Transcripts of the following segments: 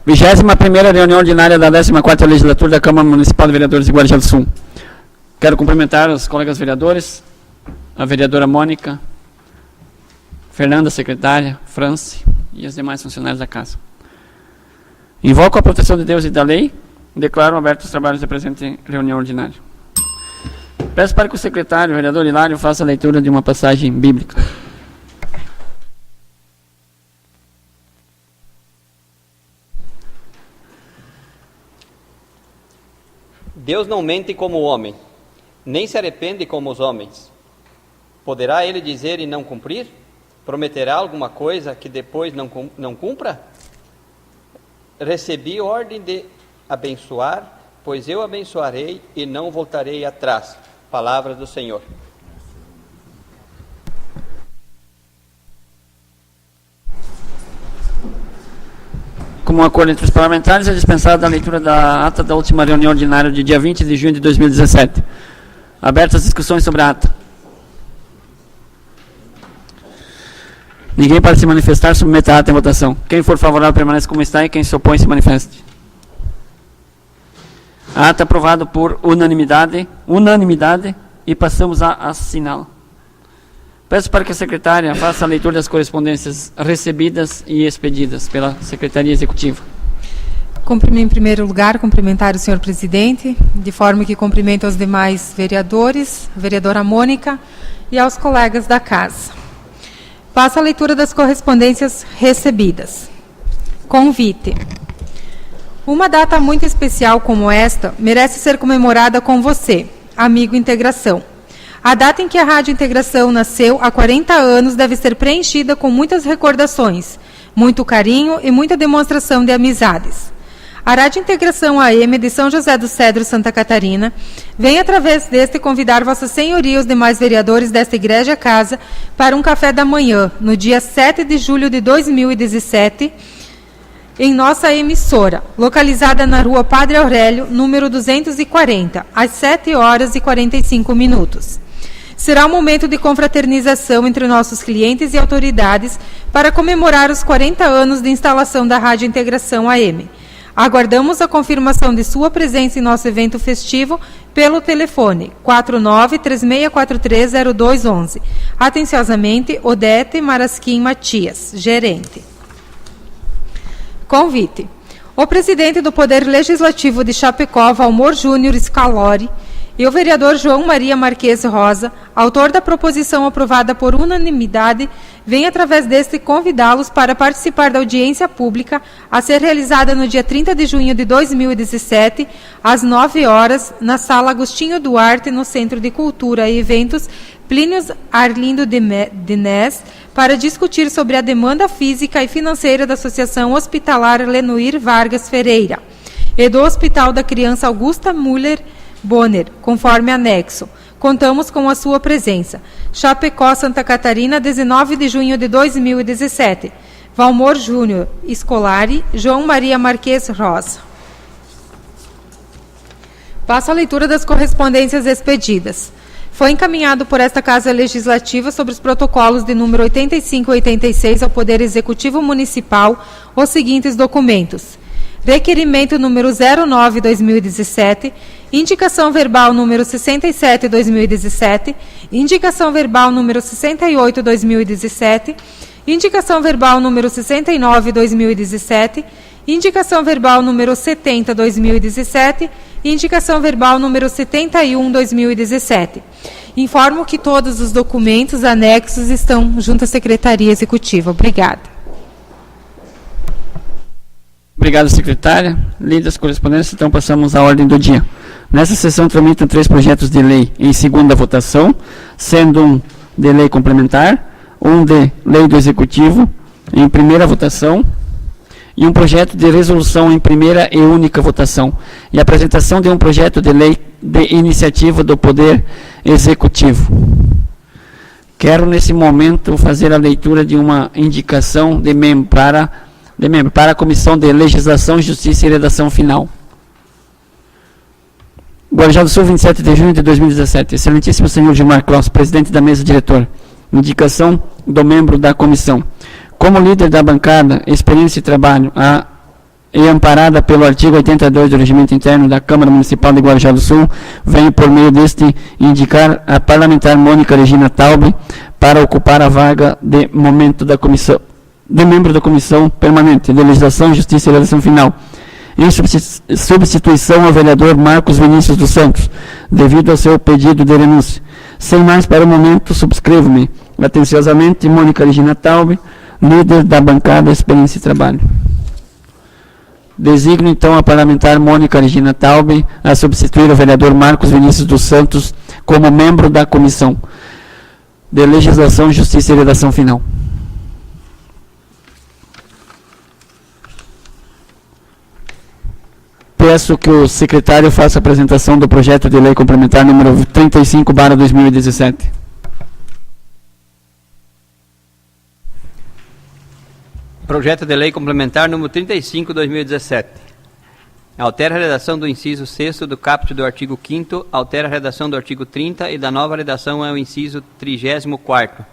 21ª reunião ordinária da 14ª legislatura da Câmara Municipal de Vereadores de Guarujá do Sul. Quero cumprimentar os colegas vereadores, a vereadora Mônica, Fernanda, secretária, Franci e os demais funcionários da casa. Invoco a proteção de Deus e da lei, declaro abertos os trabalhos da presente reunião ordinária. Peço para que o secretário, o vereador Hilário, faça a leitura de uma passagem bíblica. Deus não mente como o homem, nem se arrepende como os homens. Poderá ele dizer e não cumprir? Prometerá alguma coisa que depois não cumpra? Recebi ordem de abençoar, pois eu abençoarei e não voltarei atrás. Palavra do Senhor. Como acordo entre os parlamentares, é dispensada a leitura da ata da última reunião ordinária de dia 20 de junho de 2017. Abertas as discussões sobre a ata. Ninguém para se manifestar, submeta a ata em votação. Quem for favorável permanece como está e quem se opõe se manifeste. A ata aprovada por unanimidade e passamos a assiná-la. Peço para que a secretária faça a leitura das correspondências recebidas e expedidas pela Secretaria Executiva. Em primeiro lugar, cumprimentar o senhor presidente, de forma que cumprimento aos demais vereadores, a vereadora Mônica e aos colegas da casa. Passo a leitura das correspondências recebidas. Convite. Uma data muito especial como esta merece ser comemorada com você, amigo Integração. A data em que a Rádio Integração nasceu há 40 anos deve ser preenchida com muitas recordações, muito carinho e muita demonstração de amizades. A Rádio Integração AM de São José do Cedro, Santa Catarina, vem através deste convidar Vossa Senhoria e os demais vereadores desta Igreja Casa para um café da manhã, no dia 7 de julho de 2017, em nossa emissora, localizada na Rua Padre Aurélio, número 240, às 7h45. Será um momento de confraternização entre nossos clientes e autoridades para comemorar os 40 anos de instalação da Rádio Integração AM. Aguardamos a confirmação de sua presença em nosso evento festivo pelo telefone 49-3643-0211. Atenciosamente, Odete Marasquim Matias, gerente. Convite. O presidente do Poder Legislativo de Chapecó, Valmor Júnior Scalori, e o vereador João Maria Marques Rosa, autor da proposição aprovada por unanimidade, vem através deste convidá-los para participar da audiência pública a ser realizada no dia 30 de junho de 2017, às 9h, na Sala Agostinho Duarte, no Centro de Cultura e Eventos Plínio Arlindo de Nes, para discutir sobre a demanda física e financeira da Associação Hospitalar Lenoir Vargas Ferreira e do Hospital da Criança Augusta Müller Bonner, conforme anexo. Contamos com a sua presença. Chapecó, Santa Catarina, 19 de junho de 2017. Valmor Júnior Scolari, João Maria Marques Rosa. Passo a leitura das correspondências expedidas. Foi encaminhado por esta Casa Legislativa sobre os protocolos de número 85 e 86 ao Poder Executivo Municipal os seguintes documentos. Requerimento número 09/2017, indicação verbal número 67/2017, indicação verbal número 68/2017, indicação verbal número 69/2017, indicação verbal número 70/2017 e indicação verbal número 71/2017. Informo que todos os documentos anexos estão junto à Secretaria Executiva. Obrigada. Obrigado, secretária. Lidas as correspondências, então passamos à ordem do dia. Nessa sessão tramitam 3 projetos de lei em segunda votação, sendo um de lei complementar, um de lei do Executivo em primeira votação e um projeto de resolução em primeira e única votação, e a apresentação de um projeto de lei de iniciativa do Poder Executivo. Quero, nesse momento, fazer a leitura de uma indicação de membro para a Comissão de Legislação, Justiça e Redação Final. Guarujá do Sul, 27 de junho de 2017. Excelentíssimo senhor Gilmar Cross, presidente da mesa diretora. Indicação do membro da comissão. Como líder da bancada, experiência e trabalho, a e amparada pelo artigo 82 do Regimento Interno da Câmara Municipal de Guarujá do Sul, venho por meio deste indicar a parlamentar Mônica Regina Taube para ocupar a vaga de membro da Comissão Permanente de Legislação, Justiça e Redação Final, em substituição ao vereador Marcos Vinícius dos Santos, devido ao seu pedido de renúncia. Sem mais, para o momento, subscrevo-me atenciosamente Mônica Regina Taube, líder da bancada Experiência e Trabalho. Designo, então, a parlamentar Mônica Regina Taube a substituir o vereador Marcos Vinícius dos Santos como membro da Comissão de Legislação, Justiça e Redação Final. Peço que o secretário faça a apresentação do projeto de lei complementar número 35/2017. Projeto de lei complementar número 35/2017. Altera a redação do inciso 6º do caput do artigo 5º, altera a redação do artigo 30 e da nova redação é o inciso 34º.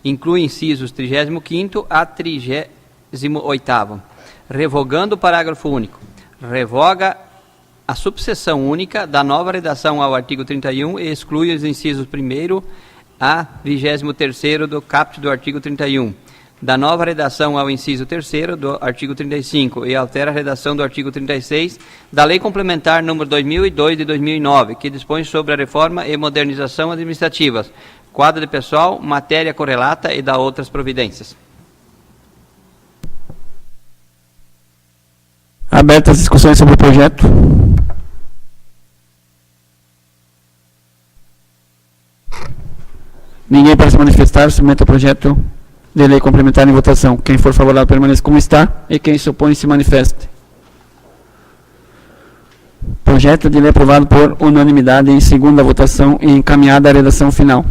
Inclui incisos 35º a 38º. Revogando o parágrafo único. Revoga a subseção única da nova redação ao artigo 31 e exclui os incisos 1º a 23º do caput do artigo 31. Da nova redação ao inciso 3º do artigo 35 e altera a redação do artigo 36 da Lei Complementar número 2002 de 2009, que dispõe sobre a reforma e modernização administrativas, quadro de pessoal, matéria correlata e da outras providências. Abertas as discussões sobre o projeto. Ninguém para se manifestar, submeta o projeto de lei complementar em votação. Quem for favorável permaneça como está e quem se opõe se manifeste. Projeto de lei aprovado por unanimidade em segunda votação e encaminhado à redação final.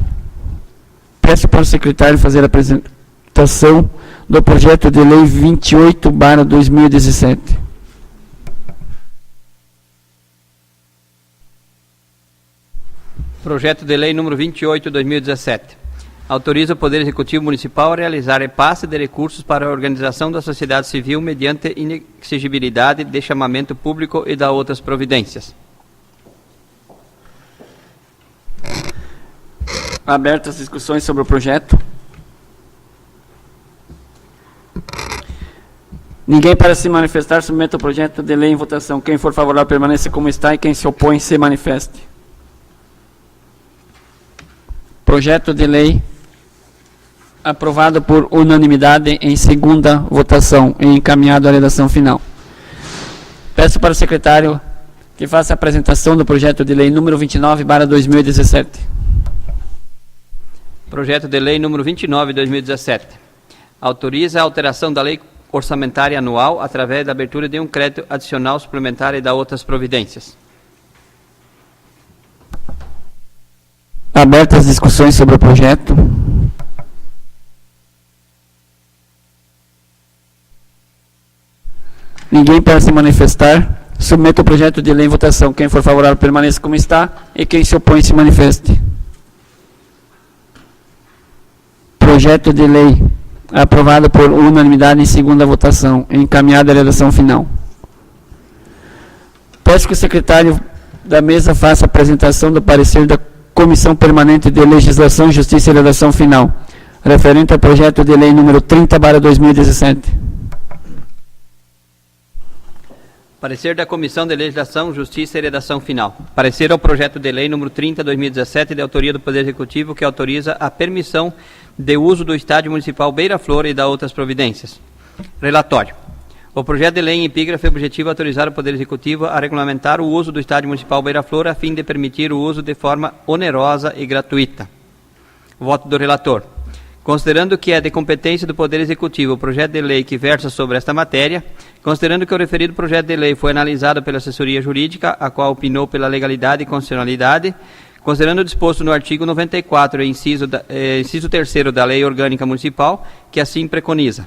Peço para o secretário fazer a apresentação do projeto de lei 28/2017. Projeto de lei número 28/2017. Autoriza o Poder Executivo Municipal a realizar repasse de recursos para a organização da sociedade civil mediante inexigibilidade de chamamento público e da outras providências. Abertas as discussões sobre o projeto. Ninguém para se manifestar, submeta o projeto de lei em votação. Quem for favorável permaneça como está e quem se opõe se manifeste. Projeto de lei aprovado por unanimidade em segunda votação e encaminhado à redação final. Peço para o secretário que faça a apresentação do projeto de lei número 29/2017. Projeto de lei número 29/2017. Autoriza a alteração da lei orçamentária anual através da abertura de um crédito adicional suplementar e da outras providências. Abertas as discussões sobre o projeto. Ninguém para se manifestar, submeta o projeto de lei em votação. Quem for favorável permaneça como está e quem se opõe se manifeste. Projeto de lei aprovado por unanimidade em segunda votação, encaminhado à redação final. Peço que o secretário da mesa faça a apresentação do parecer da Comissão Permanente de Legislação, Justiça e Redação Final, referente ao projeto de lei número 30/2017. Parecer da Comissão de Legislação, Justiça e Redação Final. Parecer ao projeto de lei número 30/2017, de autoria do Poder Executivo, que autoriza a permissão de uso do Estádio Municipal Beira Flor e da outras providências. Relatório. O projeto de lei em epígrafe objetiva autorizar o Poder Executivo a regulamentar o uso do Estádio Municipal Beira Flor a fim de permitir o uso de forma onerosa e gratuita. Voto do relator. Considerando que é de competência do Poder Executivo o projeto de lei que versa sobre esta matéria, considerando que o referido projeto de lei foi analisado pela assessoria jurídica, a qual opinou pela legalidade e constitucionalidade, considerando o disposto no artigo 94, inciso 3º da Lei Orgânica Municipal, que assim preconiza.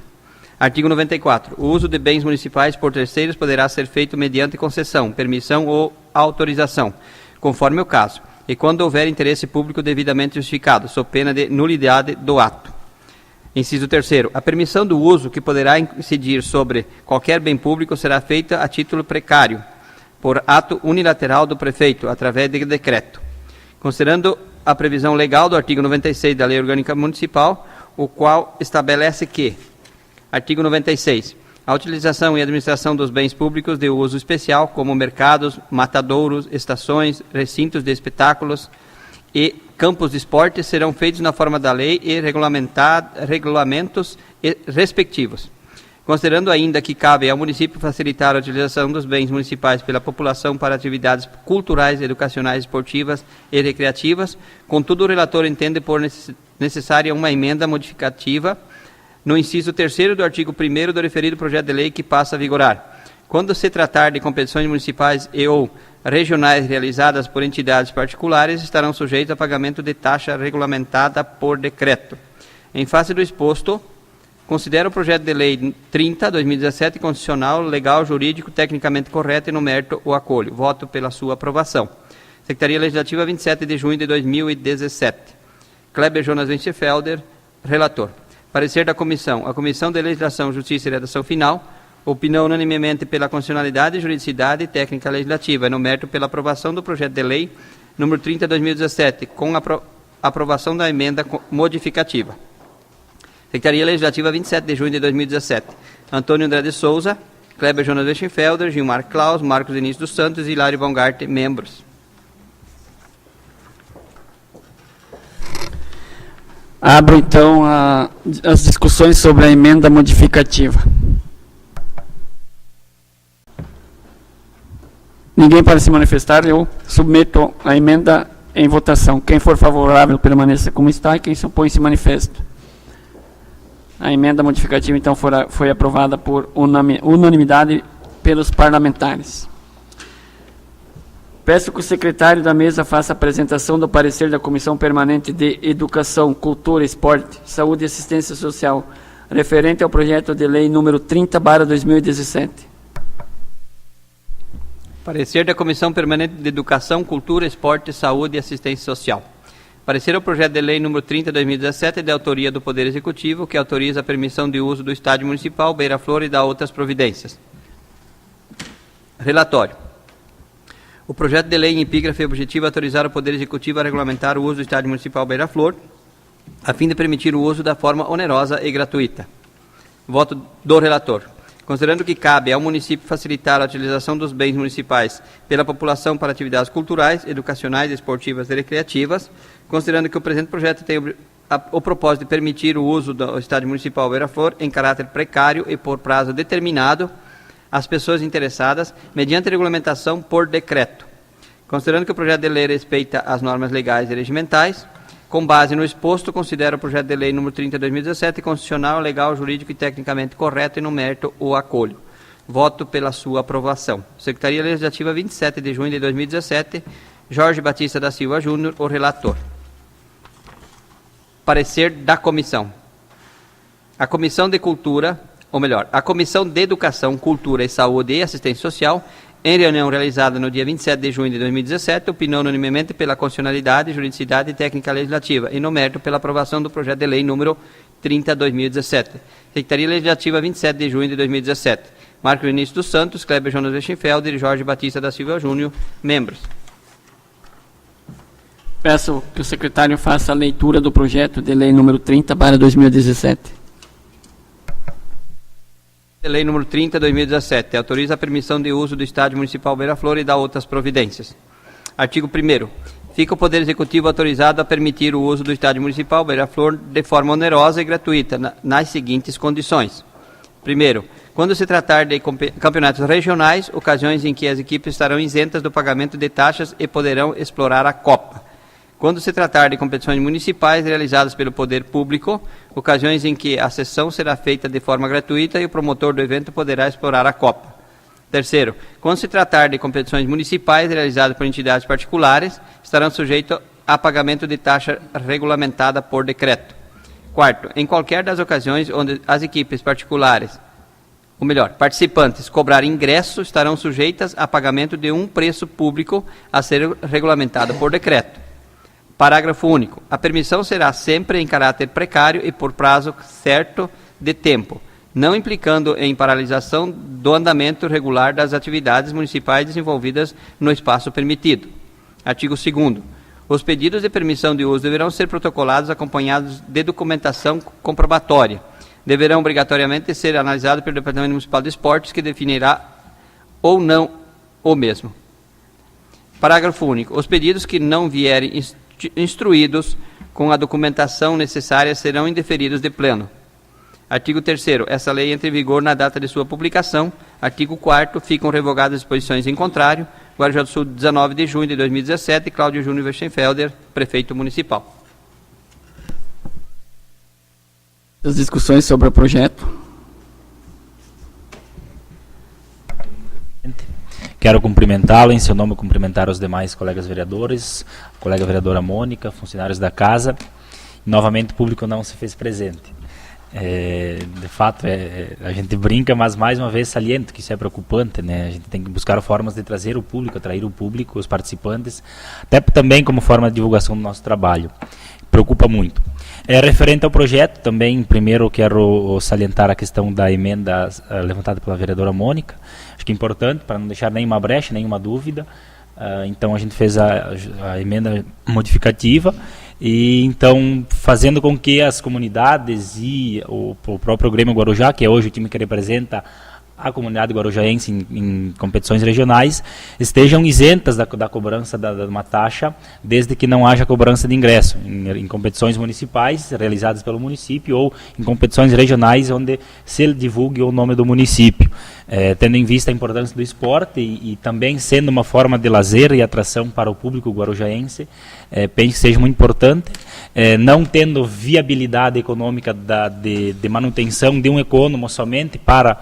Artigo 94. O uso de bens municipais por terceiros poderá ser feito mediante concessão, permissão ou autorização, conforme o caso, e quando houver interesse público devidamente justificado, sob pena de nulidade do ato. Inciso 3º. A permissão do uso que poderá incidir sobre qualquer bem público será feita a título precário, por ato unilateral do prefeito, através de decreto. Considerando a previsão legal do artigo 96 da Lei Orgânica Municipal, o qual estabelece que, artigo 96, a utilização e administração dos bens públicos de uso especial, como mercados, matadouros, estações, recintos de espetáculos e campos de esporte, serão feitos na forma da lei e regulamentos respectivos. Considerando ainda que cabe ao município facilitar a utilização dos bens municipais pela população para atividades culturais, educacionais, esportivas e recreativas, contudo o relator entende por necessária uma emenda modificativa no inciso 3º do artigo 1º do referido projeto de lei que passa a vigorar. Quando se tratar de competições municipais e ou regionais realizadas por entidades particulares, estarão sujeitos a pagamento de taxa regulamentada por decreto. Em face do exposto, considera o projeto de lei 30/2017 constitucional, legal, jurídico, tecnicamente correto e no mérito o acolho. Voto pela sua aprovação. Secretaria Legislativa, 27 de junho de 2017. Kleber Jonas Wenchenfelder, relator. Parecer da Comissão. A Comissão de Legislação, Justiça e Redação Final opinou unanimemente pela constitucionalidade, juridicidade e técnica legislativa e no mérito pela aprovação do projeto de lei número 30/2017, com a aprovação da emenda modificativa. Secretaria Legislativa, 27 de junho de 2017. Antônio André de Souza, Kleber Jonas Wenchenfelder, Gilmar Klaus, Marcos Vinícius dos Santos e Hilário Baumgart, membros. Abro, então, as discussões sobre a emenda modificativa. Ninguém para se manifestar, eu submeto a emenda em votação. Quem for favorável, permaneça como está, e quem se opõe, se manifesta. A emenda modificativa, então, foi aprovada por unanimidade pelos parlamentares. Peço que o secretário da mesa faça a apresentação do parecer da Comissão Permanente de Educação, Cultura, Esporte, Saúde e Assistência Social, referente ao projeto de lei número 30/2017. Parecer da Comissão Permanente de Educação, Cultura, Esporte, Saúde e Assistência Social. Parecer ao projeto de lei número 30/2017 de autoria do Poder Executivo, que autoriza a permissão de uso do Estádio Municipal Beira-Flor e da outras providências. Relatório. O projeto de lei em epígrafe objetivo autorizar o Poder Executivo a regulamentar o uso do Estádio Municipal Beira-Flor, a fim de permitir o uso da forma onerosa e gratuita. Voto do relator. Considerando que cabe ao município facilitar a utilização dos bens municipais pela população para atividades culturais, educacionais, esportivas e recreativas, considerando que o presente projeto tem o propósito de permitir o uso do Estádio Municipal Beira-Flor em caráter precário e por prazo determinado às pessoas interessadas, mediante regulamentação por decreto. Considerando que o projeto de lei respeita as normas legais e regimentais, com base no exposto, considera o projeto de lei número 30/2017 constitucional, legal, jurídico e tecnicamente correto e no mérito o acolho. Voto pela sua aprovação. Secretaria Legislativa, 27 de junho de 2017, Jorge Batista da Silva Júnior, o relator. Parecer da Comissão. A Comissão de Cultura, ou melhor, a Comissão de Educação, Cultura e Saúde e Assistência Social, em reunião realizada no dia 27 de junho de 2017, opinou unanimemente pela constitucionalidade, juridicidade e técnica legislativa e no mérito pela aprovação do projeto de lei número 30/2017. Secretaria Legislativa, 27 de junho de 2017. Marcos Vinícius dos Santos, Kleber Jonas Wenchenfelder e Jorge Batista da Silva Júnior, membros. Peço que o secretário faça a leitura do projeto de lei número 30/2017. Lei número 30/2017, autoriza a permissão de uso do Estádio Municipal Beira-Flor e da outras providências. Artigo 1º. Fica o Poder Executivo autorizado a permitir o uso do Estádio Municipal Beira-Flor de forma onerosa e gratuita, nas seguintes condições. Primeiro, quando se tratar de campeonatos regionais, ocasiões em que as equipes estarão isentas do pagamento de taxas e poderão explorar a Copa. Quando se tratar de competições municipais realizadas pelo poder público, ocasiões em que a sessão será feita de forma gratuita e o promotor do evento poderá explorar a Copa. Terceiro, quando se tratar de competições municipais realizadas por entidades particulares, estarão sujeitos a pagamento de taxa regulamentada por decreto. Quarto, em qualquer das ocasiões onde as equipes particulares, ou melhor, participantes cobrarem ingresso, estarão sujeitas a pagamento de um preço público a ser regulamentado por decreto. Parágrafo único. A permissão será sempre em caráter precário e por prazo certo de tempo, não implicando em paralisação do andamento regular das atividades municipais desenvolvidas no espaço permitido. Artigo 2º. Os pedidos de permissão de uso deverão ser protocolados acompanhados de documentação comprobatória. Deverão obrigatoriamente ser analisados pelo Departamento Municipal de Esportes, que definirá ou não o mesmo. Parágrafo único. Os pedidos que não vierem instruídos com a documentação necessária serão indeferidos de plano. Artigo 3º. Essa lei entra em vigor na data de sua publicação. Artigo 4º. Ficam revogadas as disposições em contrário. Guarujá do Sul, 19 de junho de 2017. Cláudio Júnior Westenfelder, prefeito municipal. As discussões sobre o projeto. Quero cumprimentá-lo, em seu nome cumprimentar os demais colegas vereadores, a colega vereadora Mônica, funcionários da casa. Novamente o público não se fez presente. De fato, a gente brinca, mas mais uma vez saliento que isso é preocupante, né? A gente tem que buscar formas de trazer o público, atrair o público, os participantes, até também como forma de divulgação do nosso trabalho. Preocupa muito. Referente ao projeto, também, primeiro quero salientar a questão da emenda levantada pela vereadora Mônica. Acho que é importante, para não deixar nenhuma brecha, nenhuma dúvida. Então, a gente fez a emenda modificativa, e então, fazendo com que as comunidades e o próprio Grêmio Guarujá, que é hoje o time que representa a comunidade guarujaense em competições regionais, estejam isentas da cobrança de uma taxa, desde que não haja cobrança de ingresso, em competições municipais realizadas pelo município ou em competições regionais onde se divulgue o nome do município. Tendo em vista a importância do esporte e também sendo uma forma de lazer e atração para o público guarujaense, penso que seja muito importante. Não tendo viabilidade econômica de manutenção de um econômico somente para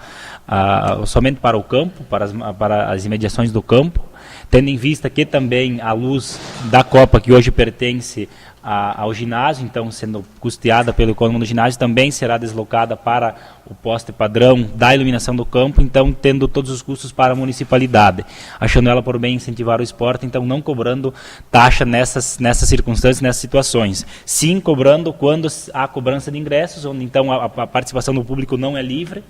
o campo, para as imediações do campo, tendo em vista que também a luz da Copa, que hoje pertence ao ginásio, então sendo custeada pelo econômico do ginásio, também será deslocada para o poste padrão da iluminação do campo, então tendo todos os custos para a municipalidade, achando ela por bem incentivar o esporte, então não cobrando taxa nessas circunstâncias, nessas situações, sim cobrando quando há cobrança de ingressos, onde então a participação do público não é livre,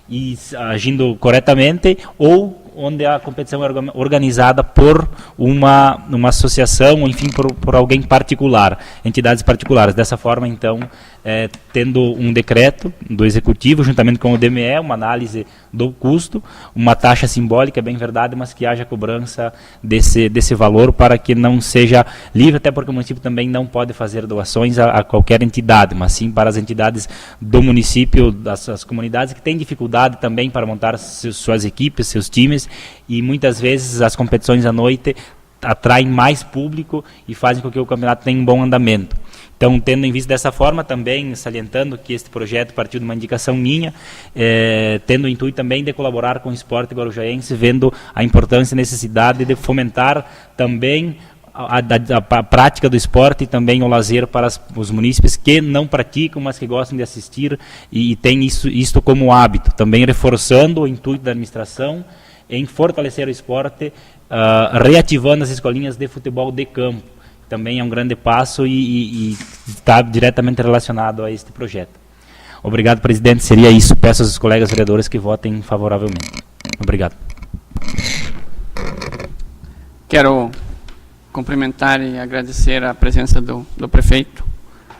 e agindo corretamente, ou onde a competição é organizada por uma associação, ou enfim, por alguém particular, entidades particulares. Dessa forma, então, tendo um decreto do Executivo, juntamente com o DME, uma análise do custo, uma taxa simbólica, é bem verdade, mas que haja cobrança desse valor para que não seja livre, até porque o município também não pode fazer doações a qualquer entidade, mas sim para as entidades do município, das comunidades que têm dificuldade também para montar suas equipes, seus times, e muitas vezes as competições à noite atraem mais público e fazem com que o campeonato tenha um bom andamento. Então, tendo em vista dessa forma, também salientando que este projeto partiu de uma indicação minha, tendo o intuito também de colaborar com o esporte guarujaense, vendo a importância e necessidade de fomentar também a prática do esporte e também o lazer para os munícipes que não praticam, mas que gostam de assistir e têm isto como hábito. Também reforçando o intuito da administração em fortalecer o esporte, reativando as escolinhas de futebol de campo. Também é um grande passo e está diretamente relacionado a este projeto. Obrigado, presidente. Seria isso. Peço aos colegas vereadores que votem favoravelmente. Obrigado. Quero cumprimentar e agradecer a presença do prefeito,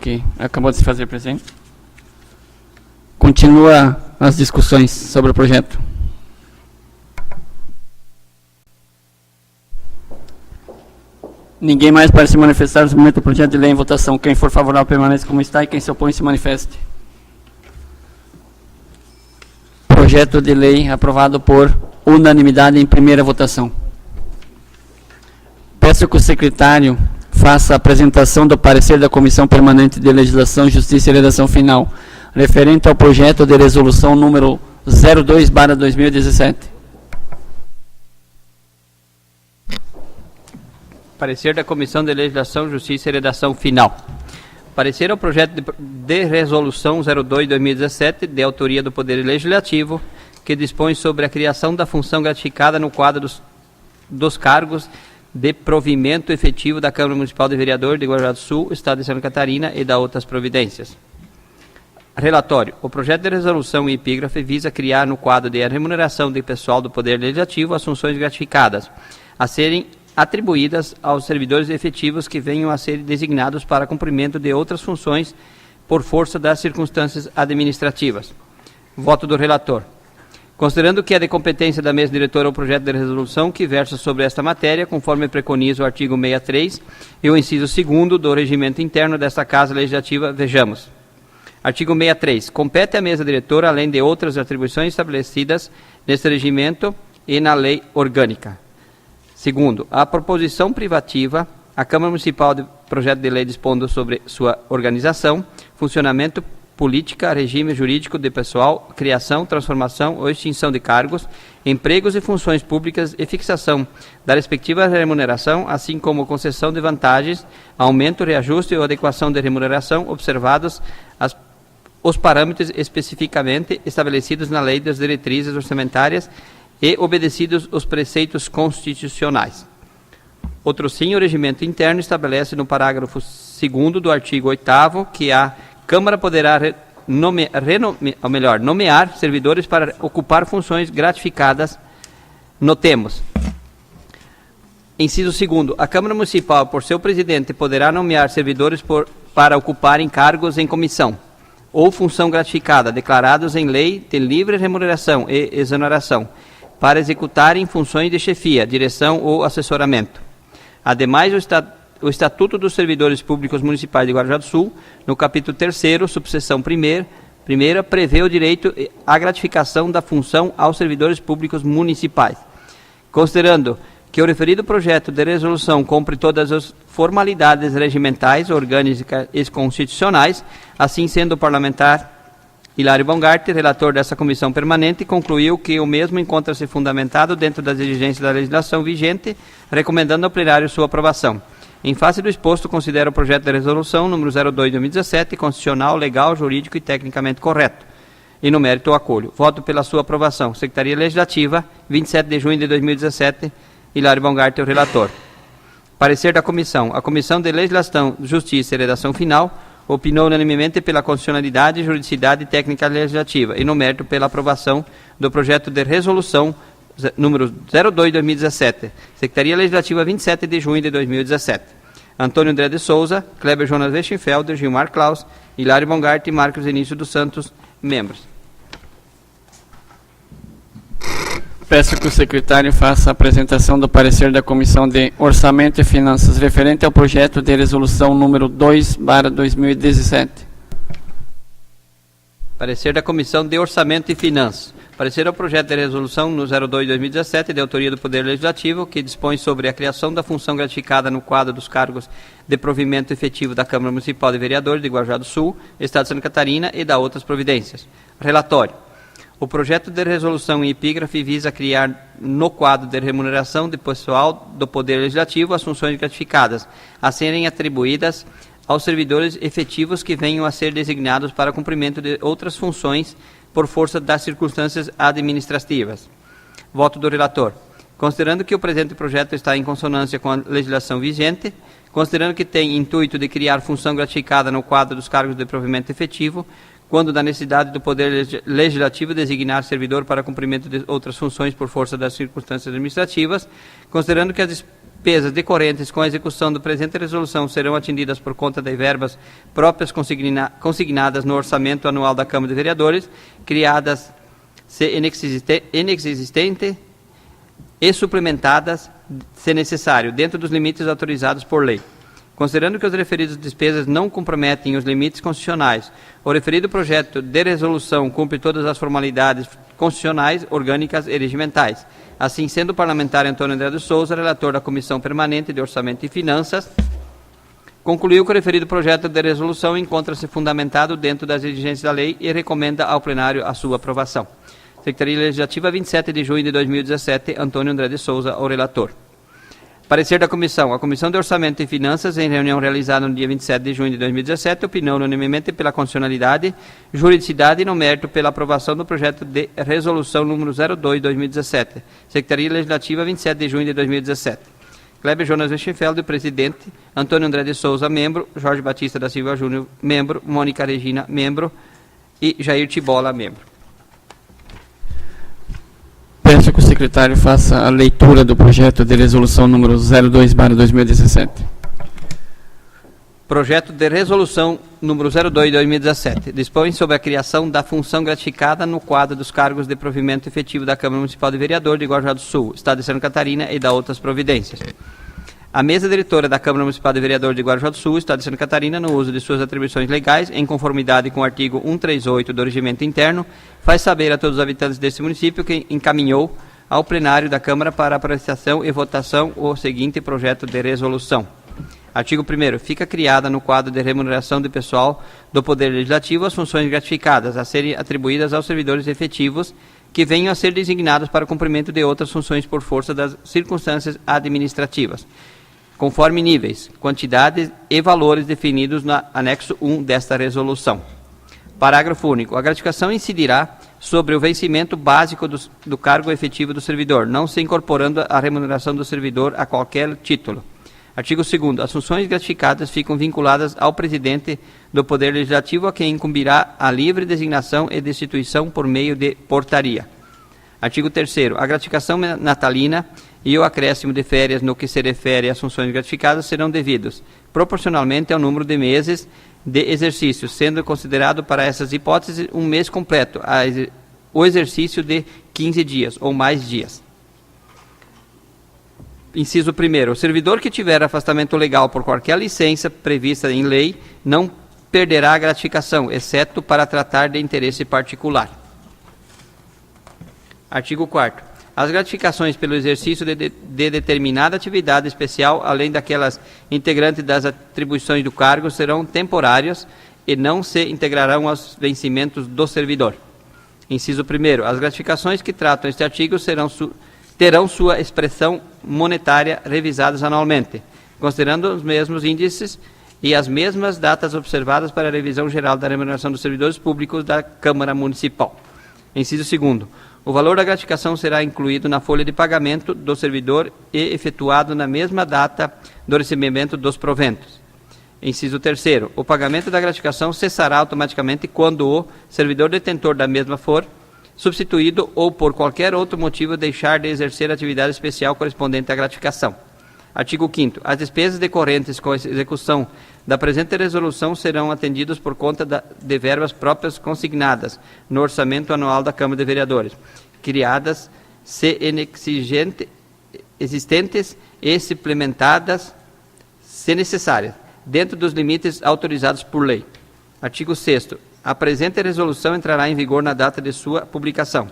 que acabou de se fazer presente. Continua as discussões sobre o projeto. Ninguém mais para se manifestar nesse momento do projeto de lei em votação. Quem for favorável permaneça como está e quem se opõe se manifeste. Projeto de lei aprovado por unanimidade em primeira votação. Peço que o secretário faça a apresentação do parecer da Comissão Permanente de Legislação, Justiça e Redação Final, referente ao projeto de resolução número 02/2017. Parecer da Comissão de Legislação, Justiça e Redação Final. Parecer ao projeto de resolução 02/2017, de autoria do Poder Legislativo, que dispõe sobre a criação da função gratificada no quadro dos cargos de provimento efetivo da Câmara Municipal de Vereadores de Guarujá do Sul, Estado de Santa Catarina e da outras providências. Relatório. O projeto de resolução e epígrafe visa criar no quadro de remuneração de pessoal do Poder Legislativo as funções gratificadas a serem atribuídas aos servidores efetivos que venham a ser designados para cumprimento de outras funções por força das circunstâncias administrativas. Voto do relator. Considerando que é de competência da mesa diretora o projeto de resolução que versa sobre esta matéria, conforme preconiza o artigo 63 e o inciso 2º do regimento interno desta Casa Legislativa, vejamos. Artigo 63. Compete à mesa diretora, além de outras atribuições estabelecidas neste regimento e na lei orgânica. Segundo, a proposição privativa, a Câmara Municipal de projeto de lei dispondo sobre sua organização, funcionamento, política, regime jurídico de pessoal, criação, transformação ou extinção de cargos, empregos e funções públicas e fixação da respectiva remuneração, assim como concessão de vantagens, aumento, reajuste ou adequação de remuneração, observados os parâmetros especificamente estabelecidos na Lei das Diretrizes Orçamentárias e obedecidos os preceitos constitucionais. Outro sim, o regimento interno estabelece no parágrafo 2º do artigo 8º que a Câmara poderá nomear servidores para ocupar funções gratificadas. Notemos. Inciso 2º. A Câmara Municipal, por seu presidente, poderá nomear servidores para ocuparem cargos em comissão ou função gratificada, declarados em lei de livre remuneração e exoneração, para executarem funções de chefia, direção ou assessoramento. Ademais, o Estatuto dos Servidores Públicos Municipais de Guarujá do Sul, no capítulo 3º, subseção 1ª, prevê o direito à gratificação da função aos servidores públicos municipais. Considerando que o referido projeto de resolução cumpre todas as formalidades regimentais, orgânicas e constitucionais, assim sendo o parlamentar Hilário Bongarte, relator dessa comissão permanente, concluiu que o mesmo encontra-se fundamentado dentro das exigências da legislação vigente, recomendando ao plenário sua aprovação. Em face do exposto, considera o projeto de resolução número 02/2017 constitucional, legal, jurídico e tecnicamente correto. E no mérito o acolho. Voto pela sua aprovação. Secretaria Legislativa, 27 de junho de 2017, Hilário Bongarte, o relator. Parecer da Comissão. A Comissão de Legislação, Justiça e Redação Final opinou unanimemente pela constitucionalidade, juridicidade e técnica legislativa e no mérito pela aprovação do projeto de resolução número 02/2017, Secretaria Legislativa, 27 de junho de 2017. Antônio André de Souza, Kleber Jonas Weschenfelder, Gilmar Klaus, Hilário Bongarte e Marcos Vinícius dos Santos, membros. Peço que o secretário faça a apresentação do parecer da Comissão de Orçamento e Finanças referente ao projeto de resolução número 2/2017. Parecer da Comissão de Orçamento e Finanças. Parecer ao projeto de resolução no 02/2017, de autoria do Poder Legislativo, que dispõe sobre a criação da função gratificada no quadro dos cargos de provimento efetivo da Câmara Municipal de Vereadores de Guarujá do Sul, Estado de Santa Catarina e da outras providências. Relatório. O projeto de resolução em epígrafe visa criar no quadro de remuneração de pessoal do Poder Legislativo as funções gratificadas a serem atribuídas aos servidores efetivos que venham a ser designados para cumprimento de outras funções por força das circunstâncias administrativas. Voto do relator. Considerando que o presente projeto está em consonância com a legislação vigente, considerando que tem intuito de criar função gratificada no quadro dos cargos de provimento efetivo, quando da necessidade do Poder Legislativo designar servidor para cumprimento de outras funções por força das circunstâncias administrativas, considerando que as despesas decorrentes com a execução da presente resolução serão atendidas por conta de verbas próprias consignadas no orçamento anual da Câmara de Vereadores, criadas se inexistente e suplementadas, se necessário, dentro dos limites autorizados por lei. Considerando que as referidas despesas não comprometem os limites constitucionais, o referido projeto de resolução cumpre todas as formalidades constitucionais, orgânicas e regimentais. Assim sendo, o parlamentar Antônio André de Souza, relator da Comissão Permanente de Orçamento e Finanças, concluiu que o referido projeto de resolução encontra-se fundamentado dentro das exigências da lei e recomenda ao plenário a sua aprovação. Secretaria Legislativa, 27 de junho de 2017, Antônio André de Souza, o relator. Parecer da Comissão. A Comissão de Orçamento e Finanças, em reunião realizada no dia 27 de junho de 2017, opinou unanimemente pela constitucionalidade, juridicidade e no mérito pela aprovação do projeto de resolução número 02/2017, Secretaria Legislativa, 27 de junho de 2017. Kleber Jonas Westenfeld, presidente. Antônio André de Souza, membro. Jorge Batista da Silva Júnior, membro. Mônica Regina, membro. E Jair Tibola, membro. Peço que o secretário faça a leitura do projeto de resolução número 02/2017. Projeto de resolução número 02/2017. Dispõe sobre a criação da função gratificada no quadro dos cargos de provimento efetivo da Câmara Municipal de Vereador de Guarujá do Sul, Estado de Santa Catarina e da outras providências. A mesa diretora da Câmara Municipal de Vereador de Guarujá do Sul, Estado de Santa Catarina, no uso de suas atribuições legais, em conformidade com o artigo 138 do Regimento Interno, faz saber a todos os habitantes deste município que encaminhou ao plenário da Câmara para apreciação e votação o seguinte projeto de resolução. Artigo 1º. Fica criada no quadro de remuneração de pessoal do Poder Legislativo as funções gratificadas a serem atribuídas aos servidores efetivos que venham a ser designados para o cumprimento de outras funções por força das circunstâncias administrativas, conforme níveis, quantidades e valores definidos no anexo 1 desta resolução. Parágrafo único. A gratificação incidirá sobre o vencimento básico do cargo efetivo do servidor, não se incorporando a remuneração do servidor a qualquer título. Artigo 2º. As funções gratificadas ficam vinculadas ao presidente do Poder Legislativo, a quem incumbirá a livre designação e destituição por meio de portaria. Artigo 3º. A gratificação natalina e o acréscimo de férias no que se refere às funções gratificadas serão devidos proporcionalmente ao número de meses de exercício, sendo considerado para essas hipóteses um mês completo, o exercício de 15 dias ou mais dias. Inciso 1º. O servidor que tiver afastamento legal por qualquer licença prevista em lei não perderá a gratificação, exceto para tratar de interesse particular. Artigo 4º. As gratificações pelo exercício de determinada atividade especial, além daquelas integrantes das atribuições do cargo, serão temporárias e não se integrarão aos vencimentos do servidor. Inciso 1º. As gratificações que tratam este artigo terão sua expressão monetária revisadas anualmente, considerando os mesmos índices e as mesmas datas observadas para a revisão geral da remuneração dos servidores públicos da Câmara Municipal. Inciso 2º. O valor da gratificação será incluído na folha de pagamento do servidor e efetuado na mesma data do recebimento dos proventos. Inciso 3º. O pagamento da gratificação cessará automaticamente quando o servidor detentor da mesma for substituído ou por qualquer outro motivo deixar de exercer a atividade especial correspondente à gratificação. Artigo 5º. As despesas decorrentes com a execução da presente resolução serão atendidas por conta de verbas próprias consignadas no orçamento anual da Câmara de Vereadores, criadas se existentes e suplementadas se necessárias, dentro dos limites autorizados por lei. Artigo 6º. A presente resolução entrará em vigor na data de sua publicação.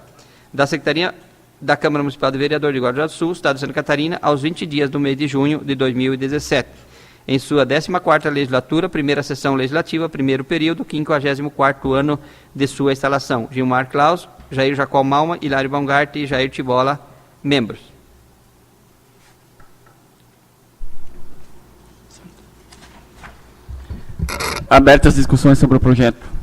Da Secretaria da Câmara Municipal de Vereador de Guarujá do Sul, Estado de Santa Catarina, aos 20 dias do mês de junho de 2017. Em sua 14ª legislatura, primeira sessão legislativa, primeiro período, 54º ano de sua instalação. Gilmar Claus, Jair Jacó Malma, Hilário Baumgart e Jair Tibola, membros. Abertas discussões sobre o projeto.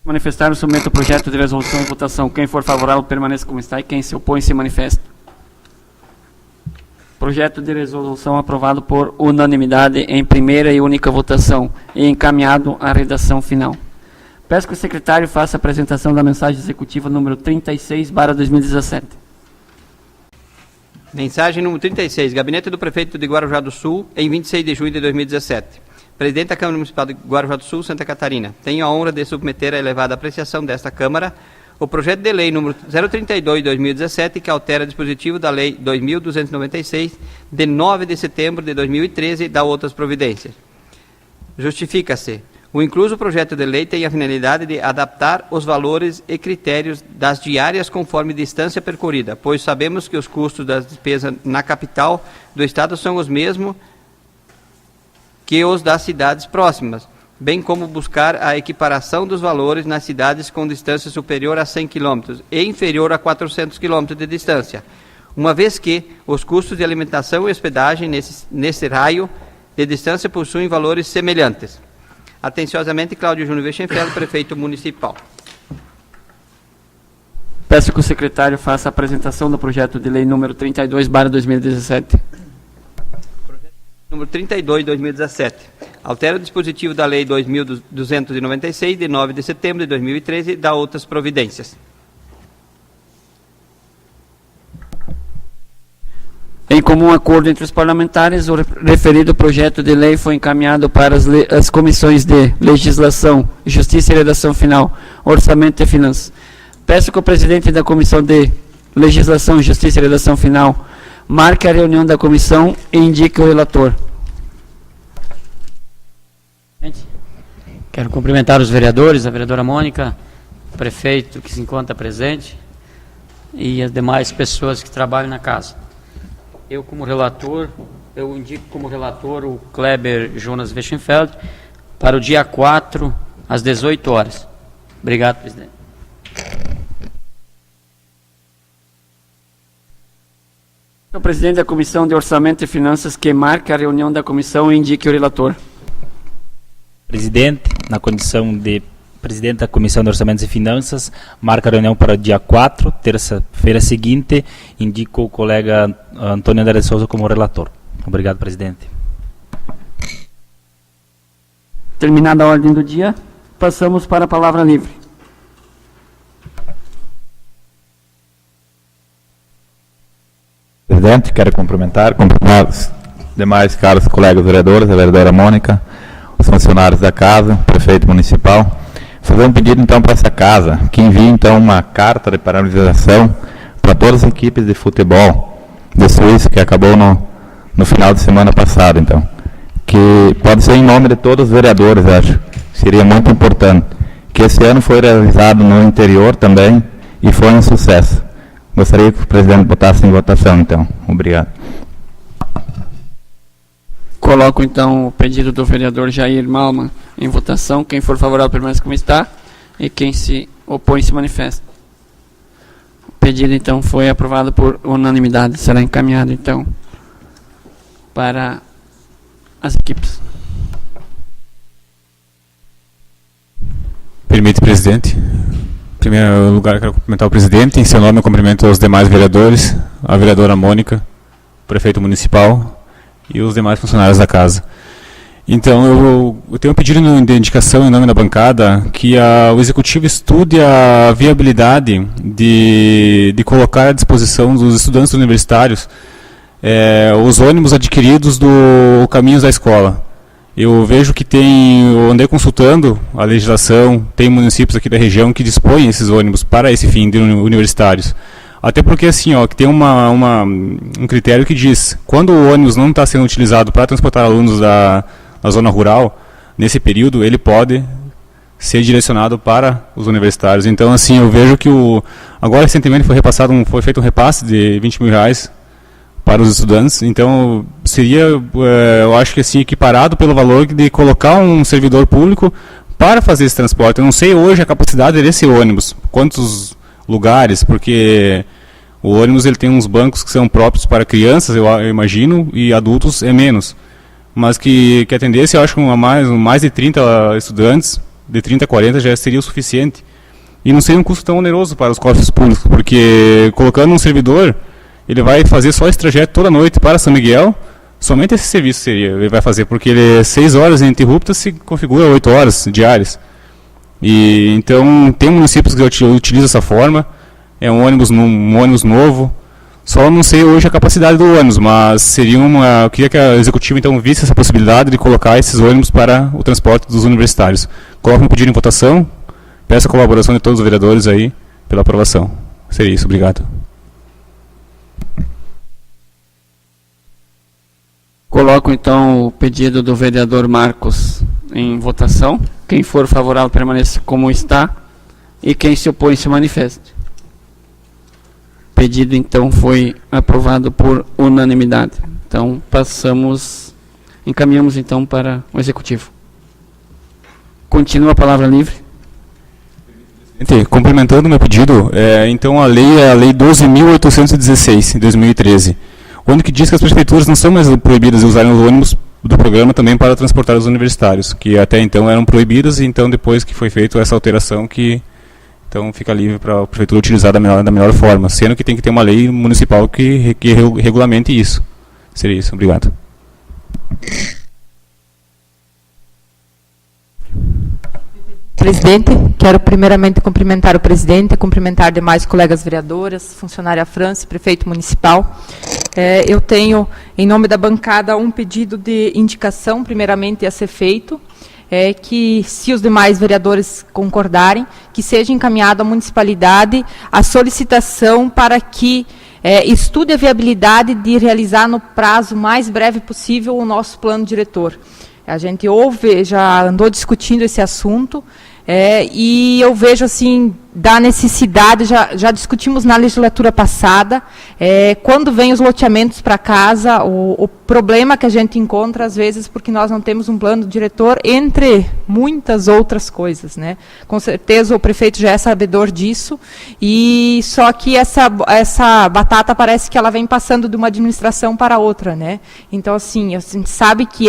Manifestar, submeto o projeto de resolução em votação. Quem for favorável permaneça como está e quem se opõe se manifesta. Projeto de resolução aprovado por unanimidade em primeira e única votação e encaminhado à redação final. Peço que o secretário faça a apresentação da mensagem executiva número 36/2017. Mensagem número 36. Gabinete do Prefeito de Guarujá do Sul, em 26 de junho de 2017. Presidente da Câmara Municipal de Guarujá do Sul, Santa Catarina. Tenho a honra de submeter à elevada apreciação desta Câmara o projeto de lei número 032/2017, que altera o dispositivo da Lei 2.296, de 9 de setembro de 2013, da outras providências. Justifica-se. O incluso projeto de lei tem a finalidade de adaptar os valores e critérios das diárias conforme distância percorrida, pois sabemos que os custos das despesas na capital do Estado são os mesmos que os das cidades próximas, bem como buscar a equiparação dos valores nas cidades com distância superior a 100 km e inferior a 400 km de distância, uma vez que os custos de alimentação e hospedagem nesse raio de distância possuem valores semelhantes. Atenciosamente, Cláudio Júnior Westenfeld, Prefeito Municipal. Peço que o secretário faça a apresentação do projeto de lei número 32/2017. Número 32, 2017. Altera o dispositivo da Lei 2.296, de 9 de setembro de 2013, e dá outras providências. Em comum acordo entre os parlamentares, o referido projeto de lei foi encaminhado para as comissões de Legislação, Justiça e Redação Final, Orçamento e Finanças. Peço que o presidente da Comissão de Legislação, Justiça e Redação Final marque a reunião da comissão e indique o relator. Quero cumprimentar os vereadores, a vereadora Mônica, o prefeito que se encontra presente e as demais pessoas que trabalham na casa. Eu indico como relator o Kleber Jonas Weschenfeld para o dia 4, às 18 horas. Obrigado, presidente. O presidente da Comissão de Orçamento e Finanças que marque a reunião da comissão e indique o relator. Presidente, na condição de presidente da Comissão de Orçamentos e Finanças, marca a reunião para o dia 4, terça-feira seguinte, indico o colega Antônio André de Souza como relator. Obrigado, presidente. Terminada a ordem do dia, passamos para a palavra livre. Presidente, quero cumprimentar os demais caros colegas vereadores, a vereadora Mônica, os funcionários da casa, o prefeito municipal. Fazer um pedido então para essa casa, que envie então uma carta de paralisação para todas as equipes de futebol de Suíça, que acabou no final de semana passado, então. Que pode ser em nome de todos os vereadores, acho. Seria muito importante. Que esse ano foi realizado no interior também e foi um sucesso. Gostaria que o presidente botasse em votação, então. Obrigado. Coloco, então, o pedido do vereador Jair Malman em votação. Quem for favorável permanece como está e quem se opõe se manifesta. O pedido, então, foi aprovado por unanimidade. Será encaminhado, então, para as equipes. Permite, presidente. Em primeiro lugar, quero cumprimentar o presidente. Em seu nome, eu cumprimento os demais vereadores, a vereadora Mônica, o prefeito municipal e os demais funcionários da casa. Então, eu tenho um pedido de indicação em nome da bancada que o Executivo estude a viabilidade de colocar à disposição dos estudantes universitários os ônibus adquiridos do Caminhos da Escola. Eu vejo que eu andei consultando a legislação, tem municípios aqui da região que dispõem esses ônibus para esse fim de universitários. Até porque assim, que tem um critério que diz, quando o ônibus não está sendo utilizado para transportar alunos da zona rural, nesse período ele pode ser direcionado para os universitários. Então assim, eu vejo que agora recentemente foi feito um repasse de R$20.000 para os estudantes, então seria, eu acho que assim, equiparado pelo valor de colocar um servidor público para fazer esse transporte. Eu não sei hoje a capacidade desse ônibus, quantos lugares, porque o ônibus ele tem uns bancos que são próprios para crianças, eu imagino, e adultos é menos. Mas que atendesse, eu acho que mais de 30 estudantes, de 30 a 40 já seria o suficiente. E não seria um custo tão oneroso para os cofres públicos, porque colocando um servidor, ele vai fazer só esse trajeto toda noite para São Miguel, somente esse serviço ele vai fazer, porque ele é 6 horas ininterruptas, se configura 8 horas diárias. E então tem municípios que utilizam essa forma, é um ônibus novo, só não sei hoje a capacidade do ônibus, mas eu queria que a executiva então visse essa possibilidade de colocar esses ônibus para o transporte dos universitários. Coloco um pedido em votação, peço a colaboração de todos os vereadores aí pela aprovação. Seria isso, obrigado. Coloco, então, o pedido do vereador Marcos em votação. Quem for favorável permaneça como está e quem se opõe se manifeste. O pedido, então, foi aprovado por unanimidade. Então, encaminhamos, então, para o Executivo. Continua a palavra livre. Complementando o meu pedido, então a lei é a Lei 12.816, de 2013, onde que diz que as prefeituras não são mais proibidas de usarem os ônibus do programa também para transportar os universitários, que até então eram proibidas, e então depois que foi feita essa alteração que Então fica livre para a prefeitura utilizar da melhor forma, sendo que tem que ter uma lei municipal que regulamente isso. Seria isso. Obrigado. Presidente, quero primeiramente cumprimentar o presidente, cumprimentar demais colegas vereadoras, funcionária França, prefeito municipal. Eu tenho, em nome da bancada, um pedido de indicação, primeiramente a ser feito, que, se os demais vereadores concordarem, que seja encaminhado à municipalidade a solicitação para que estude a viabilidade de realizar no prazo mais breve possível o nosso plano diretor. A gente já andou discutindo esse assunto, e eu vejo assim da necessidade, já discutimos na legislatura passada, quando vem os loteamentos para casa, o problema que a gente encontra às vezes porque nós não temos um plano diretor, entre muitas outras coisas, né? Com certeza o prefeito já é sabedor disso, e só que essa batata parece que ela vem passando de uma administração para outra, né? Então assim, a gente sabe que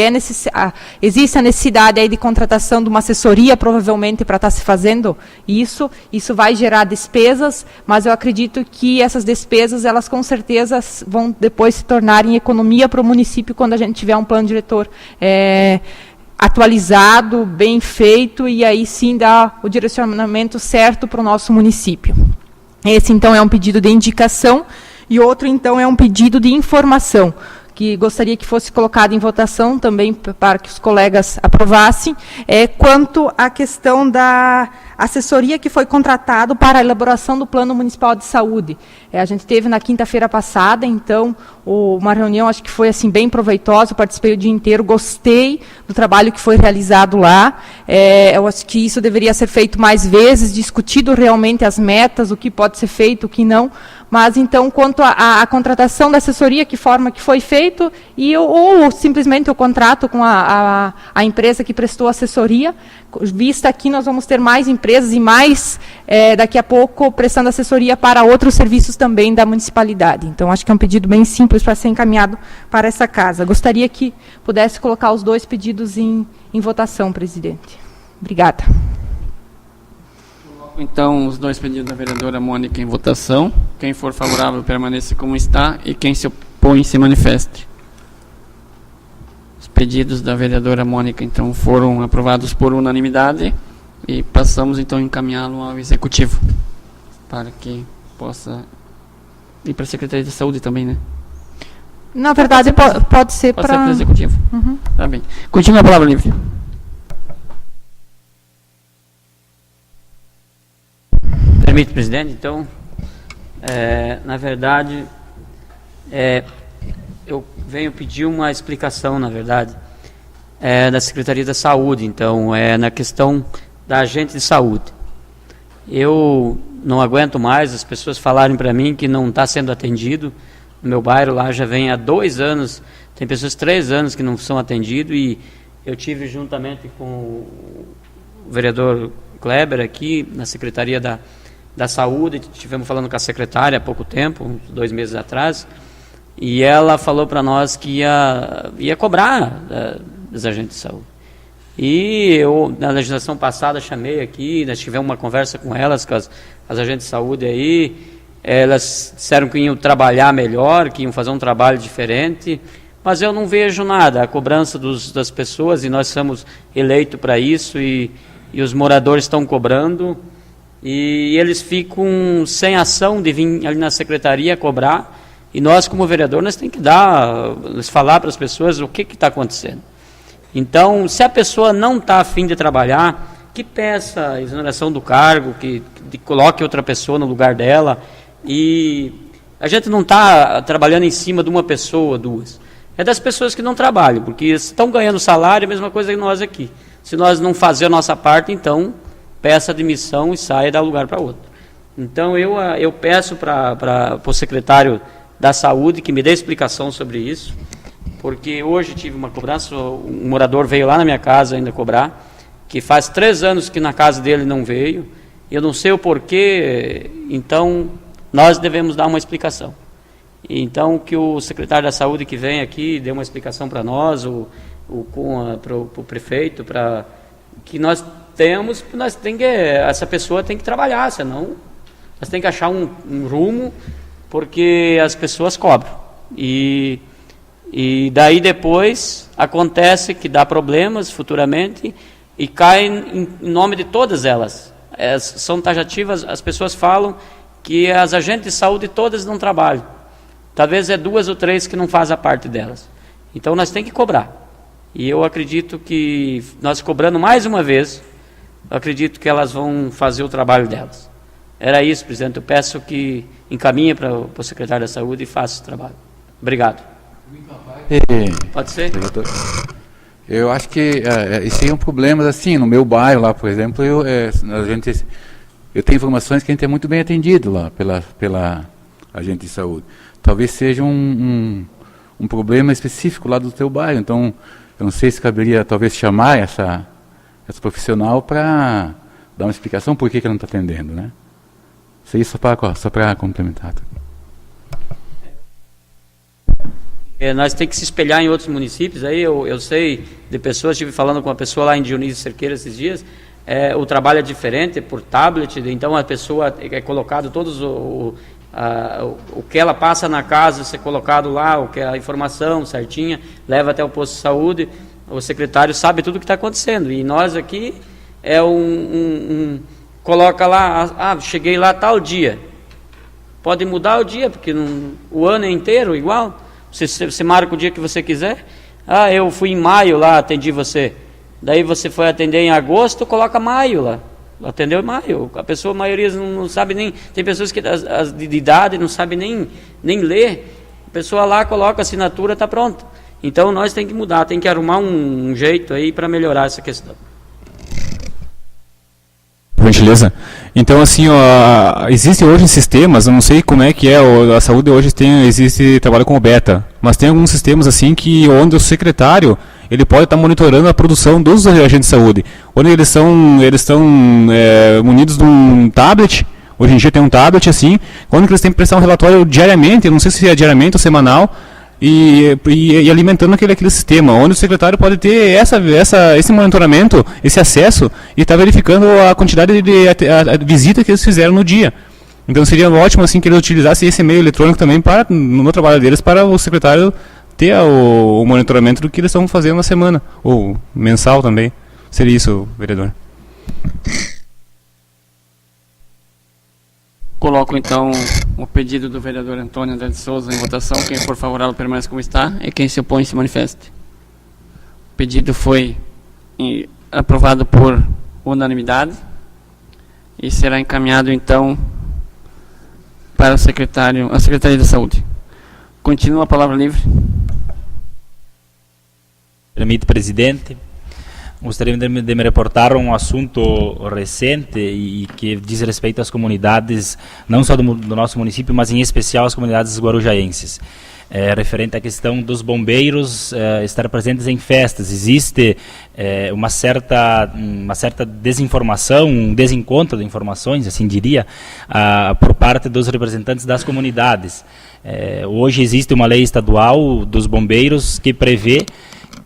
existe a necessidade aí de contratação de uma assessoria, provavelmente, para estar se fazendo isso vai gerar despesas, mas eu acredito que essas despesas, elas com certeza vão depois se tornar em economia para o município quando a gente tiver um plano diretor atualizado, bem feito, e aí sim dá o direcionamento certo para o nosso município. Esse, então, é um pedido de indicação, e outro, então, é um pedido de informação, que gostaria que fosse colocado em votação também para que os colegas aprovassem, quanto à questão da assessoria que foi contratado para a elaboração do Plano Municipal de Saúde. A gente teve na quinta-feira passada, então, uma reunião, acho que foi assim, bem proveitosa, eu participei o dia inteiro, gostei do trabalho que foi realizado lá. Eu acho que isso deveria ser feito mais vezes, discutido realmente as metas, o que pode ser feito, o que não. Mas, então, quanto à contratação da assessoria, que forma que foi feito, ou simplesmente o contrato com a empresa que prestou assessoria, vista aqui nós vamos ter mais empresas e mais, daqui a pouco, prestando assessoria para outros serviços também da municipalidade. Então, acho que é um pedido bem simples para ser encaminhado para essa casa. Gostaria que pudesse colocar os dois pedidos em votação, presidente. Obrigada. Então, os dois pedidos da vereadora Mônica em votação. Quem for favorável permaneça como está, e quem se opõe se manifeste. Os pedidos da vereadora Mônica, então, foram aprovados por unanimidade, e passamos, então, a encaminhá-lo ao Executivo, para que possa ir para a Secretaria de Saúde também, né? Na verdade, pode ser para o Executivo. Uhum. Tá bem. Continua a palavra, livre. Permite, presidente? Então, na verdade, eu venho pedir uma explicação, na verdade, da Secretaria da Saúde. Então, na questão da agente de saúde. Eu não aguento mais as pessoas falarem para mim que não está sendo atendido. No meu bairro lá já vem há 2 anos, tem pessoas 3 anos que não são atendidos, e eu tive juntamente com o vereador Kleber aqui na Secretaria da Saúde, estivemos falando com a secretária há pouco tempo, uns 2 meses atrás, e ela falou para nós que ia cobrar dos agentes de saúde. E eu, na legislação passada, chamei aqui, nós tivemos uma conversa com elas, com as agentes de saúde aí, elas disseram que iam trabalhar melhor, que iam fazer um trabalho diferente, mas eu não vejo nada, a cobrança das pessoas, e nós somos eleitos para isso, e os moradores estão cobrando, e eles ficam sem ação de vir ali na secretaria cobrar, e nós, como vereador, nós temos que falar para as pessoas o que está acontecendo. Então, se a pessoa não está a fim de trabalhar, que peça a exoneração do cargo, que coloque outra pessoa no lugar dela, e a gente não está trabalhando em cima de uma pessoa, 2. É das pessoas que não trabalham, porque estão ganhando salário, a mesma coisa que nós aqui. Se nós não fazer a nossa parte, então, peça admissão e saia e dá lugar para outro. Então, eu peço para o secretário da Saúde que me dê explicação sobre isso, porque hoje tive uma cobrança, um morador veio lá na minha casa ainda cobrar, que faz 3 anos que na casa dele não veio, eu não sei o porquê, então nós devemos dar uma explicação. Então, que o secretário da Saúde que vem aqui dê uma explicação para nós, para o prefeito, para que nós essa pessoa tem que trabalhar, senão nós temos que achar um rumo, porque as pessoas cobram. E daí depois acontece que dá problemas futuramente e cai em nome de todas elas. São taxativas, as pessoas falam que as agentes de saúde todas não trabalham. Talvez 2 ou 3 que não fazem a parte delas. Então nós temos que cobrar. E eu acredito que nós cobrando mais uma vez, eu acredito que elas vão fazer o trabalho delas. Era isso, presidente. Eu peço que encaminhe para o secretário da Saúde e faça esse trabalho. Obrigado. Pode ser? Eu acho que isso aí é um problema, assim, no meu bairro lá, por exemplo, eu tenho informações que a gente é muito bem atendido lá pela agente de saúde. Talvez seja um problema específico lá do teu bairro, então eu não sei se caberia talvez chamar essa profissional para dar uma explicação por que ela não está atendendo, né? Isso aí só para complementar. Nós temos que se espelhar em outros municípios. Aí eu sei de pessoas, estive falando com uma pessoa lá em Dionísio Cerqueira esses dias, o trabalho é diferente, por tablet, então a pessoa é colocado todos o que ela passa na casa, ser colocado lá, a informação certinha, leva até o posto de saúde, o secretário sabe tudo o que está acontecendo, e nós aqui coloca lá, cheguei lá tal dia, pode mudar o dia, porque o ano é inteiro igual. Você marca o dia que você quiser. Eu fui em maio lá, atendi você. Daí você foi atender em agosto, coloca maio lá. Atendeu em maio. A pessoa, a maioria não sabe nem... Tem pessoas que de idade não sabem nem ler. A pessoa lá coloca a assinatura, está pronta. Então nós temos que mudar, tem que arrumar um jeito aí para melhorar essa questão. Por gentileza. Então, assim, existem hoje sistemas, eu não sei como é que a saúde hoje trabalha com o beta, mas tem alguns sistemas assim onde o secretário ele pode estar monitorando a produção dos agentes de saúde, onde eles estão munidos de um tablet. Hoje em dia tem um tablet assim, onde eles têm que prestar um relatório diariamente, eu não sei se é diariamente ou semanal, e alimentando aquele sistema, onde o secretário pode ter esse monitoramento, esse acesso, e estar verificando a quantidade de visita que eles fizeram no dia. Então seria ótimo assim que eles utilizassem esse e-mail eletrônico também no trabalho deles, para o secretário ter o monitoramento do que eles estão fazendo na semana, ou mensal também. Seria isso, vereador. Coloco então o pedido do vereador Antônio André de Souza em votação. Quem for favorável permanece como está, e quem se opõe se manifeste. O pedido foi aprovado por unanimidade e será encaminhado então para a Secretaria da Saúde. Continua a palavra livre. Permite, presidente. Gostaria de me reportar um assunto recente e que diz respeito às comunidades, não só do nosso município, mas em especial às comunidades guarujaenses. Referente à questão dos bombeiros estar presentes em festas. Existe uma certa desinformação, um desencontro de informações, assim diria, por parte dos representantes das comunidades. Hoje existe uma lei estadual dos bombeiros que prevê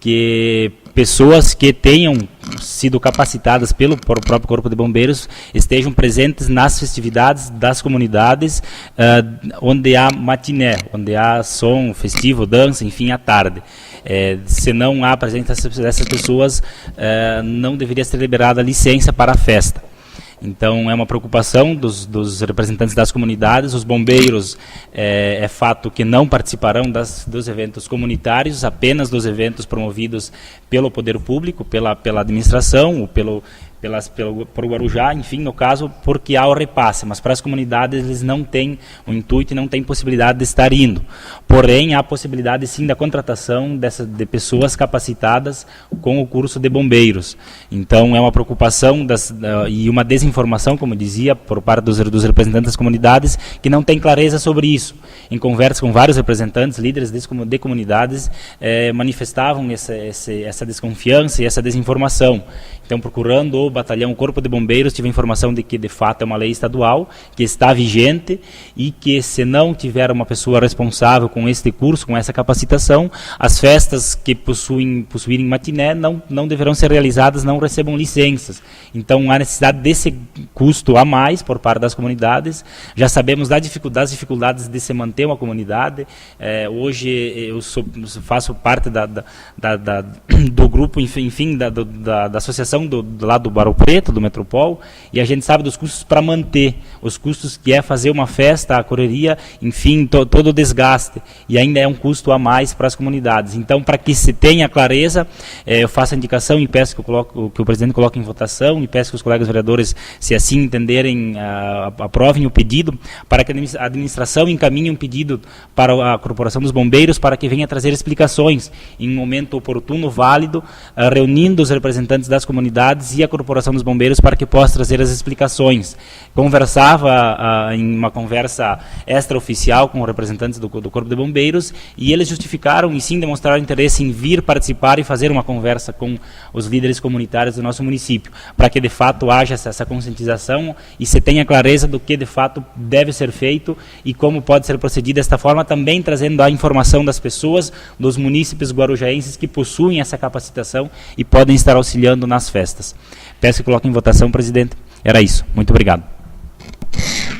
que pessoas que tenham sido capacitadas pelo próprio Corpo de Bombeiros estejam presentes nas festividades das comunidades, onde há matiné, onde há som festivo, dança, enfim, à tarde. Se não há presença dessas pessoas, não deveria ser liberada a licença para a festa. Então é uma preocupação dos representantes das comunidades. Os bombeiros é fato que não participarão dos eventos comunitários, apenas dos eventos promovidos pelo poder público, pela administração, ou pelo Guarujá, enfim, no caso, porque há o repasse, mas para as comunidades eles não têm o intuito e não têm possibilidade de estar indo. Porém, há possibilidade sim da contratação de pessoas capacitadas com o curso de bombeiros. Então é uma preocupação e uma desinformação, como dizia, por parte dos representantes das comunidades, que não tem clareza sobre isso. Em conversa com vários representantes, líderes de comunidades, manifestavam essa desconfiança e essa desinformação. Então, procurando o batalhão, o Corpo de Bombeiros, tive a informação de que de fato é uma lei estadual, que está vigente e que se não tiver uma pessoa responsável com este curso, com essa capacitação, as festas que possuírem matiné não deverão ser realizadas, não recebam licenças. Então há necessidade desse custo a mais por parte das comunidades. Já sabemos das dificuldades de se manter uma comunidade. Hoje eu faço parte do grupo, enfim, da associação lá do Barro Preto, do Metropol, e a gente sabe dos custos para manter, os custos que é fazer uma festa, a correria, enfim, todo o desgaste, e ainda é um custo a mais para as comunidades. Então, para que se tenha clareza, eu faço a indicação e peço que o presidente coloque em votação, e peço que os colegas vereadores, se assim entenderem, aprovem o pedido, para que a administração encaminhe um pedido para a Corporação dos Bombeiros, para que venha trazer explicações em um momento oportuno, válido, reunindo os representantes das comunidades e a Corporação dos Bombeiros para que possa trazer as explicações. Conversava em uma conversa extraoficial com os representantes do Corpo de Bombeiros, e eles justificaram e sim demonstraram interesse em vir participar e fazer uma conversa com os líderes comunitários do nosso município, para que de fato haja essa conscientização e se tenha clareza do que de fato deve ser feito e como pode ser procedido desta forma, também trazendo a informação das pessoas, dos munícipes guarujaenses que possuem essa capacitação e podem estar auxiliando nas festas. Peço que coloque em votação, presidente. Era isso. Muito obrigado.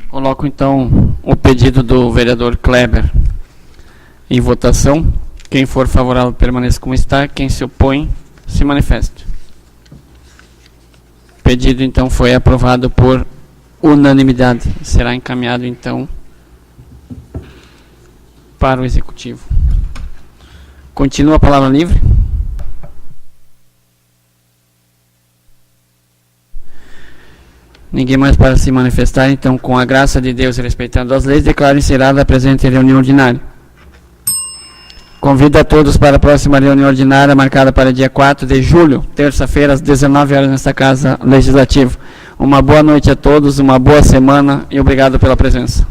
Coloco então o pedido do vereador Kleber em votação. Quem for favorável permaneça como está. Quem se opõe, se manifeste. O pedido então foi aprovado por unanimidade. Será encaminhado então para o Executivo. Continua a palavra livre. Ninguém mais para se manifestar, então, com a graça de Deus e respeitando as leis, declaro encerrada a presente reunião ordinária. Convido a todos para a próxima reunião ordinária, marcada para dia 4 de julho, terça-feira, às 19 horas, nesta Casa Legislativa. Uma boa noite a todos, uma boa semana e obrigado pela presença.